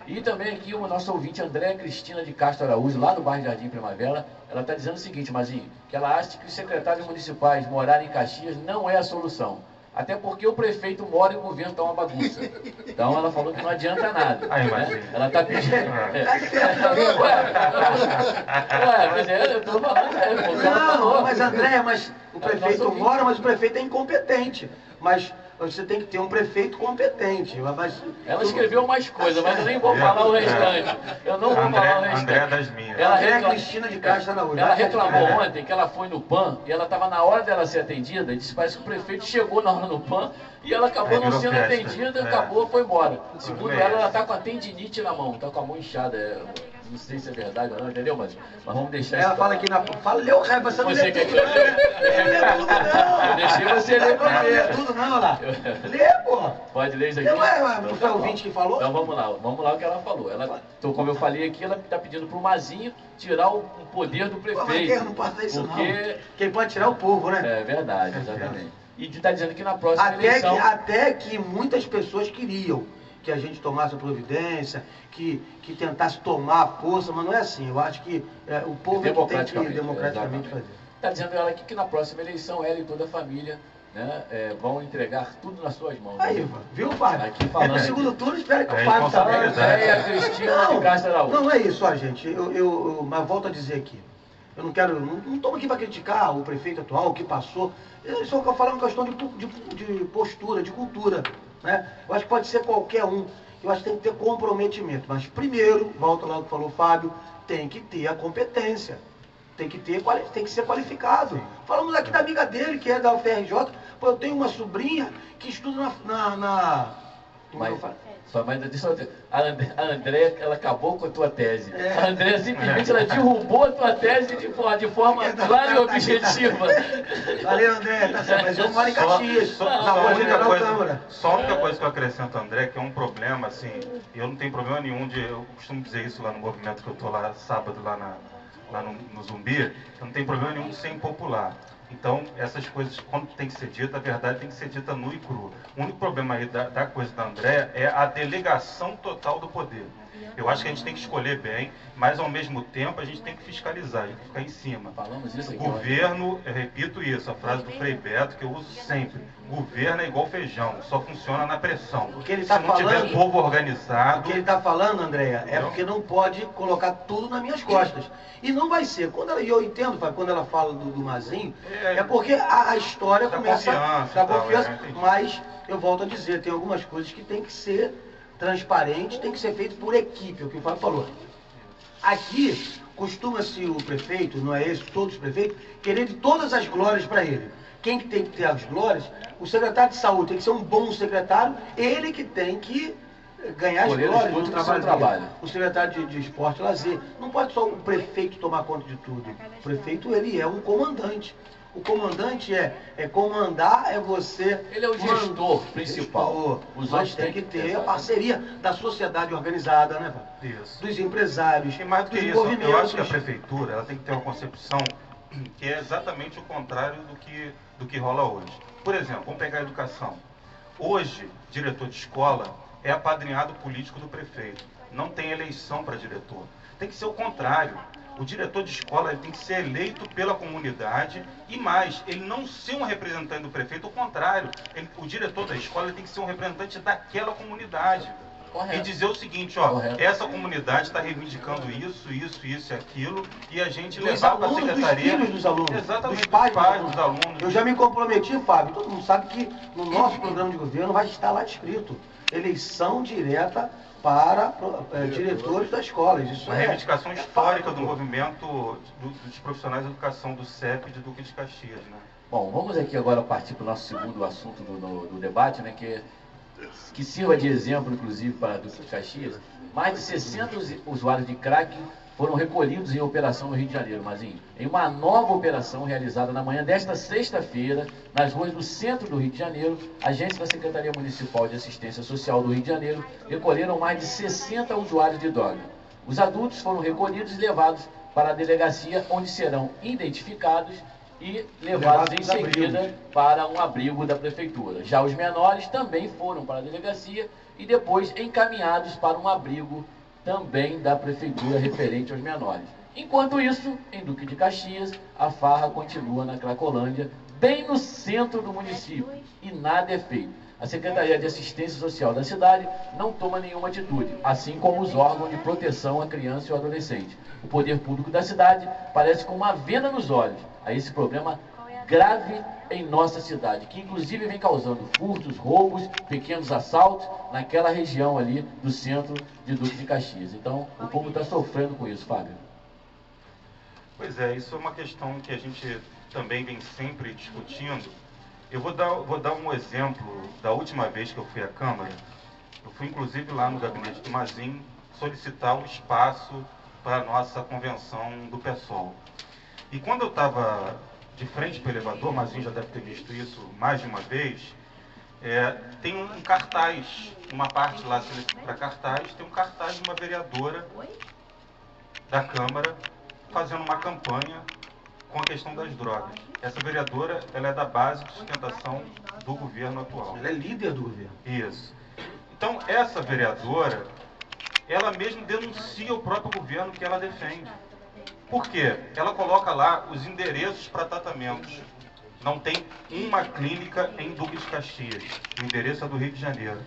E também aqui o nosso ouvinte Andréa Cristina de Castro Araújo, lá do bairro Jardim Primavera, ela está dizendo o seguinte, Mazinho, que ela acha que os secretários municipais morarem em Caxias não é a solução. Até porque o prefeito mora e o governo está uma bagunça. Então ela falou que não adianta nada. Né? Ela está pedindo. Mas eu estou falando. Não, mas André, mas o prefeito mora, mas o prefeito é incompetente. Mas você tem que ter um prefeito competente. Mas... Ela escreveu mais coisas, mas eu nem vou falar o restante. Eu não vou falar o restante. André das minhas. André Cristina de Castro Araújo. Ela reclamou ontem que ela foi no PAN e ela estava na hora dela ser atendida e disse, parece que o prefeito chegou na hora no PAN e ela acabou não sendo atendida, acabou, foi embora. Segundo ela está com a tendinite na mão, está com a mão inchada. Não sei se é verdade ou não, entendeu? Mas vamos deixar ela fala aqui na... Fala, leu, você não lê tudo, não. Eu deixei você ler primeiro. Não lê tudo, não, lá. Lê, porra. Pode ler isso aqui? Não é o ouvinte que falou? Então vamos lá o que ela falou. Ela, então, como eu falei aqui, ela está pedindo para o Mazinho tirar o poder do prefeito. Mas quem não pode fazer isso, não. Quem pode tirar é o povo, né? É verdade, exatamente. E está dizendo que na próxima eleição... Até que muitas pessoas queriam que a gente tomasse a providência, que tentasse tomar a força, mas não é assim. Eu acho que o povo é que tem que democraticamente fazer. Está dizendo ela aqui que na próxima eleição ela e toda a família, né, vão entregar tudo nas suas mãos. Aí, viu, Fábio? Aqui falando. No segundo turno, espero que o Fábio também. É a Cristina de Castro Araújo. Não é isso, ó, gente. Mas volto a dizer aqui. Eu não quero. Não estamos aqui para criticar o prefeito atual, o que passou. Eu só quero falar uma questão de postura, de cultura. Né? Eu acho que pode ser qualquer um. Eu acho que tem que ter comprometimento. Mas primeiro, volta lá o que falou o Fábio, tem que ter a competência. Tem que ser qualificado. Falamos aqui da amiga dele, que é da UFRJ. Pô, eu tenho uma sobrinha que estuda a Andréa, ela acabou com a tua tese. A Andréa simplesmente ela derrubou a tua tese de forma clara e objetiva. Valeu, André, tá certo, mas eu moro em Caxias. Só a única coisa que eu acrescento, André, que é um problema, assim, eu não tenho problema nenhum eu costumo dizer isso lá no movimento que eu tô lá sábado, lá no Zumbi, eu não tenho problema nenhum de ser impopular. Então, essas coisas, quando tem que ser dita, a verdade tem que ser dita nua e crua. O único problema aí da coisa da Andréa é a delegação total do poder. Eu acho que a gente tem que escolher bem, mas ao mesmo tempo a gente tem que fiscalizar, a gente tem que ficar em cima. Falamos isso aqui. Governo, eu repito isso, a frase do Frei Beto, que eu uso sempre. Governo é igual feijão, só funciona na pressão. O que ele tá Se não tiver povo organizado... O que ele está falando, Andréa, é porque não pode colocar tudo nas minhas costas. E não vai ser. E eu entendo, quando ela fala do Mazinho, é porque a história começa da confiança. Mas, eu volto a dizer, tem algumas coisas que tem que ser transparente, tem que ser feito por equipe, é o que o Fábio falou. Aqui, costuma-se o prefeito, não é esse, todos os prefeitos, querer de todas as glórias para ele. Quem que tem que ter as glórias? O secretário de saúde tem que ser um bom secretário, ele que tem que ganhar as glórias do trabalho. O secretário de esporte e lazer. Não pode só o prefeito tomar conta de tudo. O prefeito, ele é um comandante. O comandante é comandar, é você... Ele é o gestor principal. Mas tem que ter a parceria da sociedade organizada, né, Fábio? Isso. Dos empresários, e mais do que dos isso, movimentos. eu acho que a prefeitura ela tem que ter uma concepção que é exatamente o contrário do que rola hoje. Por exemplo, vamos pegar a educação. Hoje, diretor de escola é apadrinhado político do prefeito. Não tem eleição para diretor. Tem que ser o contrário. O diretor de escola ele tem que ser eleito pela comunidade e mais, ele não ser um representante do prefeito, ao contrário. O diretor da escola ele tem que ser um representante daquela comunidade. Correto. E dizer o seguinte, ó, essa comunidade está reivindicando isso e aquilo, e a gente levar para a secretaria... Dos filhos dos alunos, exatamente, dos pais dos alunos. Eu já me comprometi, Fábio, todo mundo sabe que no nosso programa de governo vai estar lá escrito eleição direta para diretores das escolas. Isso uma reivindicação histórica do movimento dos profissionais de educação do CEP de Duque de Caxias, né? Bom, vamos aqui agora partir para o nosso segundo assunto do debate, né, que sirva de exemplo, inclusive, para Duque de Caxias. Mais de 60 usuários de crack foram recolhidos em operação no Rio de Janeiro, Mazinho. Em uma nova operação realizada na manhã desta sexta-feira, nas ruas do centro do Rio de Janeiro, agentes da Secretaria Municipal de Assistência Social do Rio de Janeiro recolheram mais de 60 usuários de droga. Os adultos foram recolhidos e levados para a delegacia, onde serão identificados e levados em seguida para um abrigo da prefeitura. Já os menores também foram para a delegacia e depois encaminhados para um abrigo também da prefeitura referente aos menores. Enquanto isso, em Duque de Caxias, a farra continua na Cracolândia, bem no centro do município, e nada é feito. A Secretaria de Assistência Social da cidade não toma nenhuma atitude, assim como os órgãos de proteção à criança e ao adolescente. O poder público da cidade parece com uma venda nos olhos a esse problema grave em nossa cidade, que inclusive vem causando furtos, roubos, pequenos assaltos naquela região ali do centro de Duque de Caxias. Então, o povo está sofrendo com isso, Fábio. Pois é, isso é uma questão que a gente também vem sempre discutindo. Eu vou dar um exemplo da última vez que eu fui à Câmara. Eu fui inclusive lá no gabinete do Mazin solicitar um espaço para a nossa convenção do PSOL. E quando eu estava de frente para o elevador, o Mazin já deve ter visto isso mais de uma vez, tem um cartaz, uma parte lá para cartaz, tem um cartaz de uma vereadora da Câmara fazendo uma campanha com a questão das drogas. Essa vereadora, ela é da base de sustentação do governo atual. Ela é líder do governo. Isso. Então, essa vereadora, ela mesmo denuncia o próprio governo que ela defende. Por quê? Ela coloca lá os endereços para tratamentos. Não tem uma clínica em Duque de Caxias. O endereço é do Rio de Janeiro.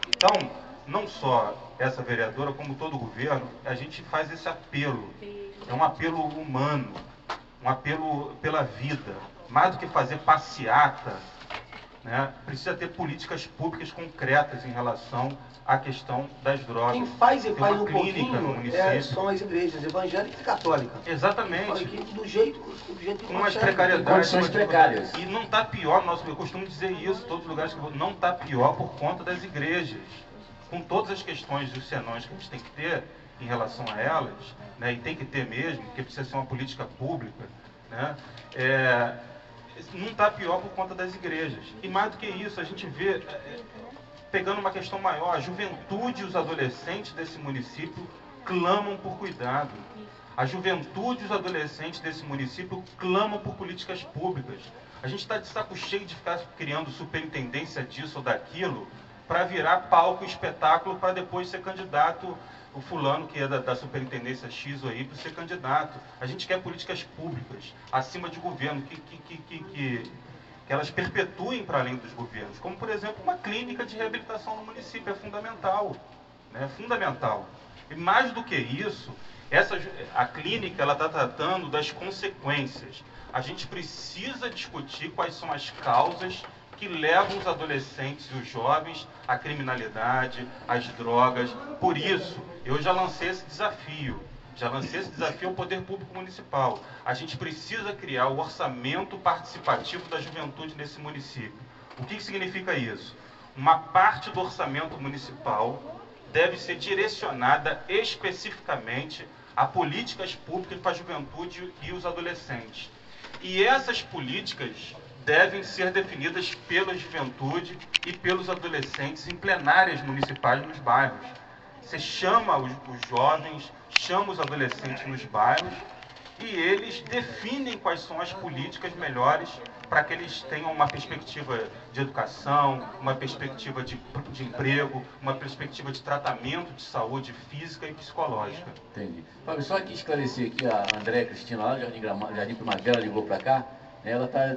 Então, não só essa vereadora, como todo o governo, a gente faz esse apelo. É um apelo humano, um apelo pela vida. Mais do que fazer passeata, né, precisa ter políticas públicas concretas em relação à questão das drogas. Quem faz e faz um pouquinho são as igrejas evangélicas e católicas. Exatamente. Do jeito que com umas precariedades. Condições precárias. E não está pior, eu costumo dizer isso, todos os lugares que eu vou, não está pior por conta das igrejas. Com todas as questões dos senões que a gente tem que ter em relação a elas, né, e tem que ter mesmo, porque precisa ser uma política pública, né, não está pior por conta das igrejas. E mais do que isso, a gente vê, pegando uma questão maior, a juventude e os adolescentes desse município clamam por cuidado. A juventude e os adolescentes desse município clamam por políticas públicas. A gente está de saco cheio de ficar criando superintendência disso ou daquilo para virar palco e espetáculo para depois ser candidato, o fulano que é da superintendência X ou Y, para ser candidato. A gente quer políticas públicas acima de governo, que elas perpetuem para além dos governos. Como, por exemplo, uma clínica de reabilitação no município, é fundamental. Né? É fundamental. E mais do que isso, a clínica ela está tratando das consequências. A gente precisa discutir quais são as causas que levam os adolescentes e os jovens à criminalidade, às drogas. Por isso, eu já lancei esse desafio ao Poder Público Municipal. A gente precisa criar o orçamento participativo da juventude nesse município. O que significa isso? Uma parte do orçamento municipal deve ser direcionada especificamente a políticas públicas para a juventude e os adolescentes. E essas políticas devem ser definidas pela juventude e pelos adolescentes em plenárias municipais nos bairros. Você chama os jovens, chama os adolescentes nos bairros e eles definem quais são as políticas melhores para que eles tenham uma perspectiva de educação, uma perspectiva de emprego, uma perspectiva de tratamento de saúde física e psicológica. Entendi. Fábio, só aqui esclarecer aqui, a Andréia Cristina lá, Jardim Primavera, ligou para cá, né, ela está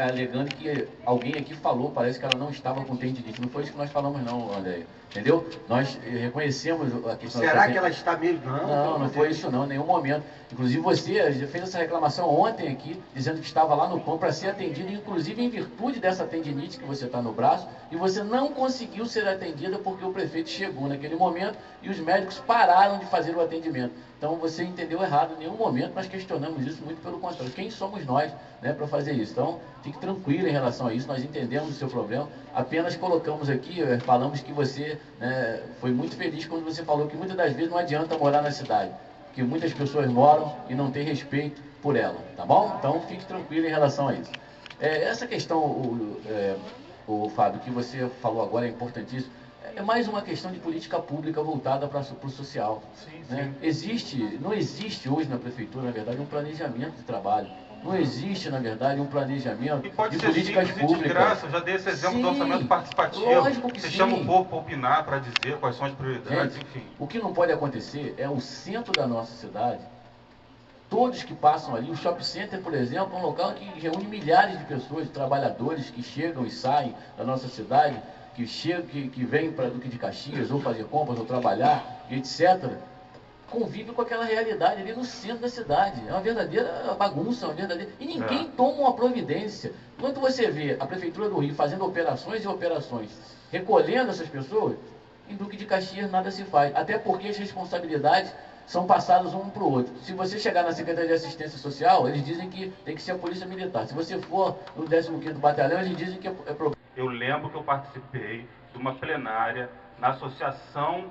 alegando que alguém aqui falou, parece que ela não estava com tendinite. Não foi isso que nós falamos não, André. Entendeu? Nós reconhecemos a questão... Será que ela está mesmo? Não foi isso não, em nenhum momento. Inclusive você já fez essa reclamação ontem aqui, dizendo que estava lá no PAN para ser atendido, inclusive em virtude dessa tendinite que você está no braço, e você não conseguiu ser atendida porque o prefeito chegou naquele momento e os médicos pararam de fazer o atendimento. Então você entendeu errado, em nenhum momento nós questionamos isso, muito pelo contrário. Quem somos nós, né, para fazer isso? Então fique tranquilo em relação a isso, nós entendemos o seu problema, apenas colocamos aqui, falamos que você foi muito feliz quando você falou que muitas das vezes não adianta morar na cidade, que muitas pessoas moram e não têm respeito por ela, tá bom? Então fique tranquilo em relação a isso. Essa questão, o Fábio, que você falou agora é importantíssimo, é mais uma questão de política pública voltada para o social. Sim, né? Sim. Não existe hoje na prefeitura, na verdade, um planejamento de trabalho. Não existe, na verdade, um planejamento e pode de ser políticas públicas. De graça, eu já dei esse exemplo do orçamento participativo. Lógico que você sim. chama o povo para opinar, para dizer quais são as prioridades, Gente, enfim. o que não pode acontecer é o centro da nossa cidade, todos que passam ali, o shopping center, por exemplo, é um local que reúne milhares de pessoas, de trabalhadores que chegam e saem da nossa cidade, que vêm para Duque de Caxias, ou fazer compras, ou trabalhar, etc., convive com aquela realidade ali no centro da cidade. É uma verdadeira bagunça, uma verdadeira... E ninguém toma uma providência. Quando você vê a Prefeitura do Rio fazendo operações e operações, recolhendo essas pessoas, em Duque de Caxias nada se faz. Até porque as responsabilidades são passadas um para o outro. Se você chegar na Secretaria de Assistência Social, eles dizem que tem que ser a Polícia Militar. Se você for no 15º Batalhão, eles dizem que é problema. Eu lembro que eu participei de uma plenária na Associação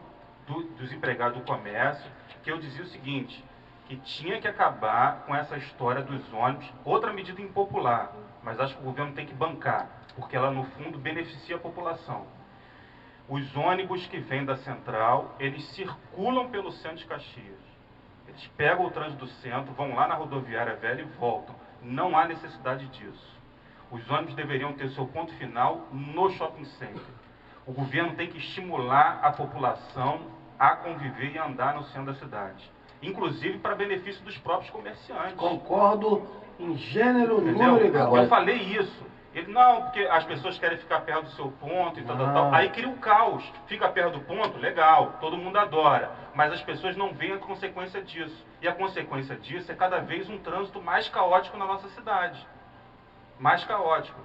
dos Empregados do Comércio, que eu dizia o seguinte, que tinha que acabar com essa história dos ônibus, outra medida impopular, mas acho que o governo tem que bancar, porque ela no fundo beneficia a população. Os ônibus que vêm da central, eles circulam pelo centro de Caxias. Eles pegam o trânsito do centro, vão lá na rodoviária velha e voltam. Não há necessidade disso. Os ônibus deveriam ter seu ponto final no shopping center. O governo tem que estimular a população a conviver e andar no centro da cidade. Inclusive para benefício dos próprios comerciantes. Concordo em gênero, número e grau. Eu falei isso. Ele, não, porque as pessoas querem ficar perto do seu ponto e tal. Aí cria um caos. Fica perto do ponto, legal, todo mundo adora. Mas as pessoas não veem a consequência disso. E a consequência disso é cada vez um trânsito mais caótico na nossa cidade. Mais caótico.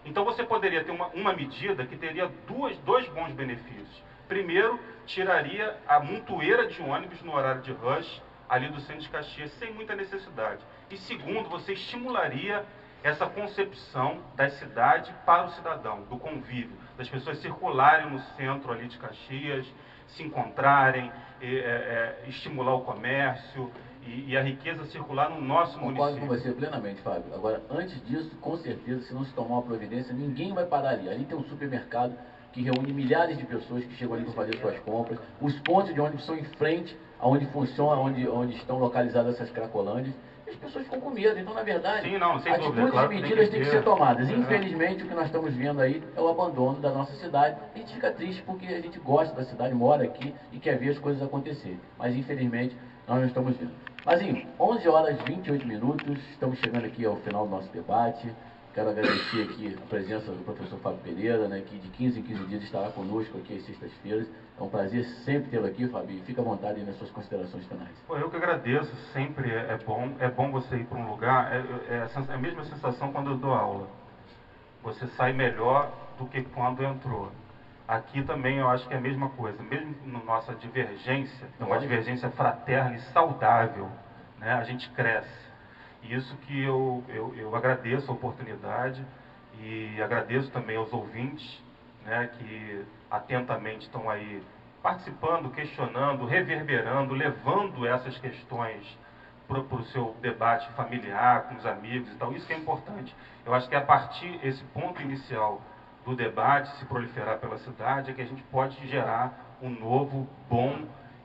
Então você poderia ter uma medida que teria dois bons benefícios. Primeiro, tiraria a montoeira de ônibus no horário de rush ali do centro de Caxias, sem muita necessidade. E segundo, você estimularia essa concepção da cidade para o cidadão, do convívio, das pessoas circularem no centro ali de Caxias, se encontrarem, estimular o comércio e a riqueza circular no nosso município. Concordo com você plenamente, Fábio. Agora, antes disso, com certeza, se não se tomar uma providência, ninguém vai parar ali. Ali tem um supermercado que reúne milhares de pessoas que chegam ali para fazer suas compras. Os pontos de ônibus são em frente aonde funciona, onde estão localizadas essas cracolândias. As pessoas ficam com medo. Então, na verdade, atitudes e medidas têm que ser tomadas. Infelizmente, o que nós estamos vendo aí é o abandono da nossa cidade. A gente fica triste porque a gente gosta da cidade, mora aqui e quer ver as coisas acontecerem. Mas, infelizmente, nós não estamos vendo. Mas, em 11 horas e 28 minutos, estamos chegando aqui ao final do nosso debate. Quero agradecer aqui a presença do professor Fábio Pereira, né, que de 15 em 15 dias estará conosco aqui às sextas-feiras. É um prazer sempre tê-lo aqui, Fábio. Fica à vontade aí nas suas considerações finais. Eu que agradeço, sempre é bom você ir para um lugar, é a mesma sensação quando eu dou aula. Você sai melhor do que quando entrou. Aqui também eu acho que é a mesma coisa, mesmo na nossa divergência, é uma divergência fraterna e saudável, né, a gente cresce. Isso que eu agradeço a oportunidade e agradeço também aos ouvintes, né, que atentamente estão aí participando, questionando, reverberando, levando essas questões para o seu debate familiar, com os amigos e tal. Isso que é importante. Eu acho que a partir desse ponto inicial do debate, se proliferar pela cidade, é que a gente pode gerar um novo, bom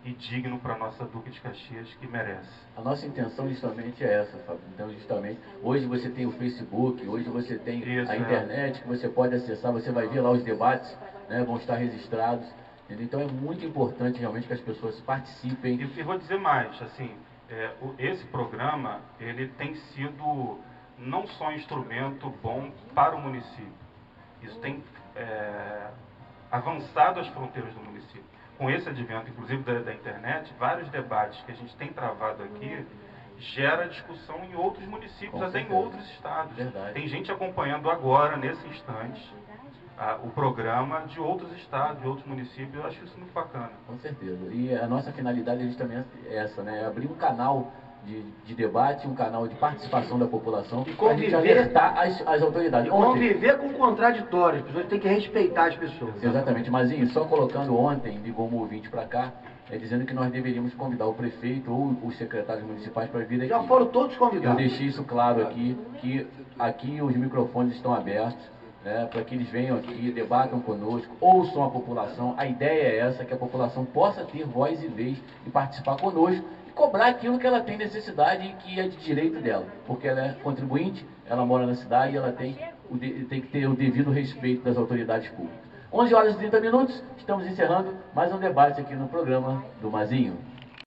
e digno para a nossa Duque de Caxias, que merece. A nossa intenção justamente é essa, Fábio. Então, justamente, hoje você tem o Facebook, hoje você tem a internet, que você pode acessar, você vai ver lá os debates, né, vão estar registrados. Então, é muito importante realmente que as pessoas participem. E vou dizer mais, assim, esse programa, ele tem sido não só um instrumento bom para o município, isso tem avançado as fronteiras do município. Com esse advento, inclusive da internet, vários debates que a gente tem travado aqui gera discussão em outros municípios, até em outros estados. Verdade. Tem gente acompanhando agora, nesse instante, o programa de outros estados, de outros municípios. Eu acho isso muito bacana. Com certeza. E a nossa finalidade é justamente essa, né? É abrir um canal de debate, um canal de participação da população, para a gente alertar as autoridades. Conviver com contraditórios, as pessoas têm que respeitar as pessoas. Exatamente, Mazinho, só colocando ontem, ligou um ouvinte para cá, dizendo que nós deveríamos convidar o prefeito ou os secretários municipais para vir aqui. Já foram todos convidados. Eu deixei isso claro aqui, que aqui os microfones estão abertos, né, para que eles venham aqui, debatam conosco, ouçam a população. A ideia é essa, que a população possa ter voz e vez e participar conosco e cobrar aquilo que ela tem necessidade e que é de direito dela, porque ela é contribuinte, ela mora na cidade e ela tem que ter o devido respeito das autoridades públicas. 11 horas e 30 minutos, estamos encerrando mais um debate aqui no programa do Mazinho.